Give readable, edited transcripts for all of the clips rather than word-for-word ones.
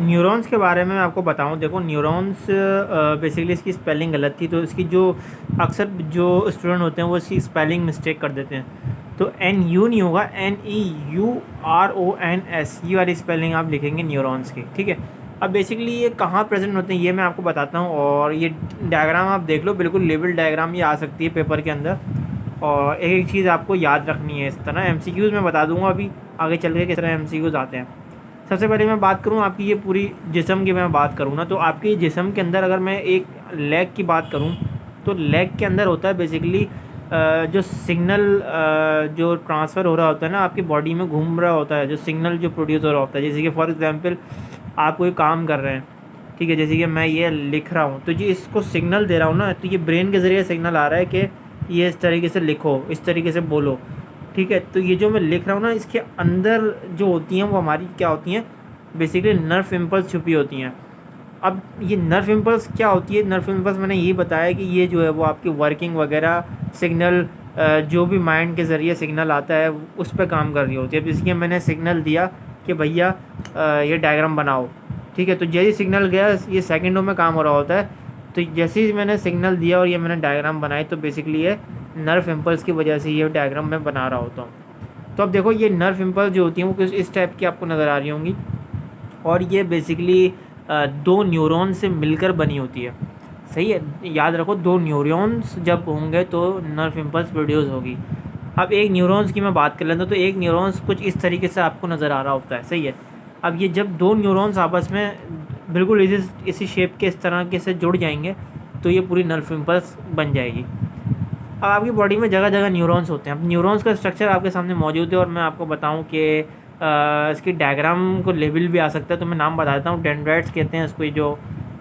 Neurons के बारे में मैं आपको बताऊं, देखो न्यूरॉन्स बेसिकली इसकी स्पेलिंग गलत थी, तो इसकी जो अक्सर जो स्टूडेंट होते हैं वो इसकी स्पेलिंग मिस्टेक कर देते हैं। तो एन यू नहीं होगा, NEURONS, ये वाली स्पेलिंग आप लिखेंगे न्यूरॉन्स की, ठीक है। अब बेसिकली ये कहाँ प्रेजेंट होते हैं ये मैं आपको बताता हूँ, और ये डायग्राम आप देख लो, बिल्कुल लेवल डायग्राम ये आ सकती है पेपर के अंदर। और एक एक चीज़ आपको याद रखनी है, इस तरह MCQs मैं बता दूंगा अभी आगे चल के किस तरह MCQs आते हैं। सबसे पहले मैं बात करूँ आपकी ये पूरी जिस्म की, मैं बात करूँ ना, तो आपकी जिस्म के अंदर अगर मैं एक लेग की बात करूँ, तो लेग के अंदर होता है बेसिकली जो सिग्नल जो ट्रांसफ़र हो रहा होता है ना, आपकी बॉडी में घूम रहा होता है, जो सिग्नल जो प्रोड्यूस हो रहा होता है, जैसे कि फॉर एग्जांपल आप कोई काम कर रहे हैं, ठीक है, जैसे कि मैं ये लिख रहा हूँ, तो जी इसको सिग्नल दे रहा हूँ ना, तो ये ब्रेन के ज़रिए सिग्नल आ रहा है कि ये इस तरीके से लिखो, इस तरीके से बोलो, ठीक है। तो ये जो मैं लिख रहा हूँ ना, इसके अंदर जो होती हैं वो हमारी क्या होती हैं, बेसिकली नर्व इम्पल्स छुपी होती हैं। अब ये नर्व इम्पल्स क्या होती है, नर्व इम्पल्स मैंने ये बताया कि ये जो है वो आपकी वर्किंग वगैरह सिग्नल जो भी माइंड के ज़रिए सिग्नल आता है उस पर काम कर रही होती है। अब इसलिए मैंने सिग्नल दिया कि भैया ये डायग्राम बनाओ, ठीक है, तो जैसे सिग्नल गया ये सेकंडों में काम हो रहा होता है। तो जैसे ही मैंने सिग्नल दिया और ये मैंने डायग्राम बनाई, तो बेसिकली ये नर्व इम्पल्स की वजह से ये डायग्राम मैं बना रहा होता हूँ। तो अब देखो ये नर्व इम्पल्स जो होती हैं वो कुछ इस टाइप की आपको नज़र आ रही होंगी, और ये बेसिकली दो न्यूरॉन से मिलकर बनी होती है, सही है। याद रखो, दो न्यूरॉन्स जब होंगे तो नर्व इम्पल्स प्रोड्यूस होगी। अब एक न्यूरॉन्स की मैं बात कर लेता हूँ, तो एक न्यूरॉन्स कुछ इस तरीके से आपको नज़र आ रहा होता है, सही है। अब ये जब दो न्यूरॉन्स आपस में बिल्कुल इसी शेप के इस तरह के से जुड़ जाएंगे, तो ये पूरी नर्व इम्पल्स बन जाएगी। अब आपकी बॉडी में जगह जगह न्यूरॉन्स होते हैं। अब न्यूरॉन्स का स्ट्रक्चर आपके सामने मौजूद है, और मैं आपको बताऊं कि इसकी डायग्राम को लेवल भी आ सकता है, तो मैं नाम बता देता हूँ। डेंड्राइट्स कहते हैं इसको, जो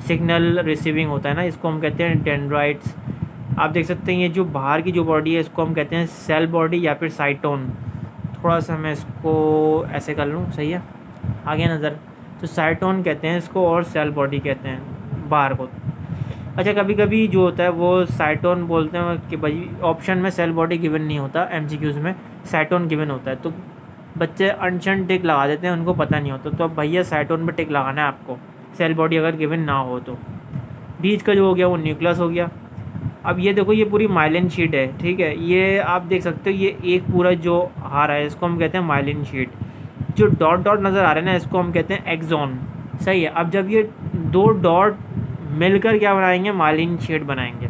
सिग्नल रिसीविंग होता है ना, इसको हम कहते हैं डेंड्राइट्स। आप देख सकते हैं ये जो बाहर की जो बॉडी है इसको हम कहते हैं सेल बॉडी या फिर साइटोन। थोड़ा सा मैं इसको ऐसे कर लूँ, सही है, आगे नज़र। तो साइटोन कहते हैं इसको, और सेल बॉडी कहते हैं बाहर को। अच्छा, कभी कभी जो होता है वो साइटोन बोलते हैं कि भाई ऑप्शन में सेल बॉडी गिवन नहीं होता, MCQs में साइटोन गिवन होता है, तो बच्चे अनशन टिक लगा देते हैं, उनको पता नहीं होता। तो अब भैया साइटोन पे टिक लगाना है आपको, सेल बॉडी अगर गिवन ना हो तो। बीच का जो हो गया वो न्यूक्लियस हो गया। अब ये देखो, ये पूरी माइलिन शीट है, ठीक है, ये आप देख सकते हो, ये एक पूरा जो हार है इसको हम कहते हैं माइलिन शीट। जो डॉट डॉट नज़र आ रहे हैं ना, इसको हम कहते हैं एक्सॉन, सही है। अब जब ये दो डॉट मिलकर क्या बनाएंगे, माइलिन शीट बनाएंगे,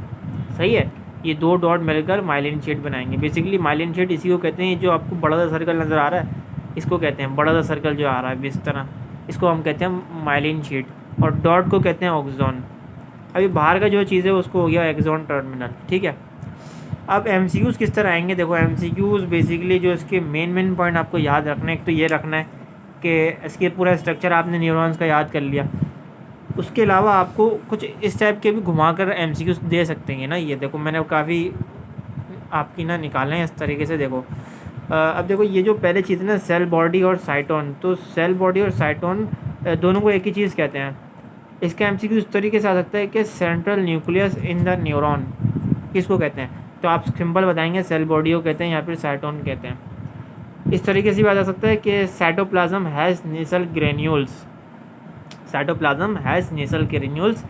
सही है। ये दो डॉट मिलकर माइलिन शीट बनाएंगे। बेसिकली माइलिन शीट इसी को कहते हैं, जो आपको बड़ा सा सर्कल नज़र आ रहा है इसको कहते हैं, बड़ा सा सर्कल जो आ रहा है इस तरह, इसको हम कहते हैं माइलिन शीट, और डॉट को कहते हैं ऑक्सॉन। अभी बाहर का जो चीज़ है उसको हो गया एक्सॉन टर्मिनल, ठीक है। अब MCQs किस तरह आएंगे, देखो MCQs बेसिकली जो इसके मेन पॉइंट आपको याद रखना है, एक तो ये रखना है कि इसके पूरा स्ट्रक्चर आपने न्यूरॉन्स का याद कर लिया। उसके अलावा आपको कुछ इस टाइप के भी घुमाकर MCQs दे सकते हैं ना। ये देखो मैंने काफ़ी आपकी ना निकाले हैं इस तरीके से, देखो। अब देखो ये जो पहले चीज़ है ना, सेल बॉडी और साइटोन, तो सेल बॉडी और साइटोन दोनों को एक ही चीज़ कहते हैं। इसका MCQ इस तरीके से आ सकता है कि central nucleus in the neuron, किसको कहते हैं, तो आप सिंपल बताएंगे सेल बॉडी को कहते हैं या फिर साइटोन कहते हैं। इस तरीके से भी आ जा सकता है कि cytoplasm has nasal granules, cytoplasm has nasal granules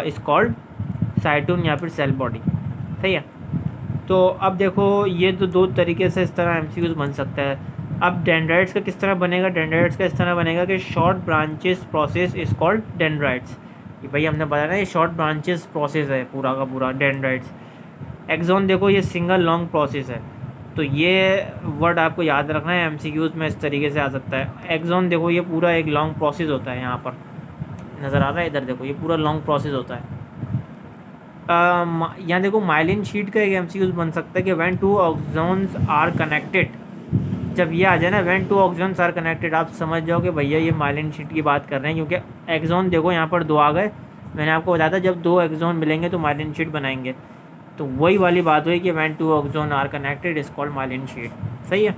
is called साइटोन या फिर सेल बॉडी, सही है। तो अब देखो ये तो दो तरीके से इस तरह MCQs बन सकता है। अब डेंड्राइट्स का किस तरह बनेगा, डेंड्राइट्स का इस तरह बनेगा कि short branches process is called dendrites. भाई हमने बताया ना ये शॉर्ट ब्रांचेस प्रोसेस है पूरा का पूरा डेंड्राइट्स। एक्सॉन देखो ये सिंगल लॉन्ग प्रोसेस है, तो ये वर्ड आपको याद रखना है, MCQs में इस तरीके से आ सकता है। एक्सॉन देखो ये पूरा एक लॉन्ग प्रोसेस होता है, यहाँ पर नज़र आ रहा है, इधर देखो ये पूरा लॉन्ग प्रोसेस होता है। यहाँ देखो माइलिन शीट का एक MCQs बन सकता है कि व्हेन टू ऑक्सॉन्स आर कनेक्टेड। जब ये आ जाए ना व्हेन टू ऑक्सॉन्स आर कनेक्टेड, आप समझ जाओ कि भैया ये माइलिन शीट की बात कर रहे हैं, क्योंकि एक्सॉन देखो यहाँ पर दो आ गए। मैंने आपको बताया था जब दो एक्सॉन मिलेंगे तो माइलिन शीट बनाएंगे, तो वही वाली बात हुई कि when to ऑक्सॉन are connected is called myelin sheath, सही है।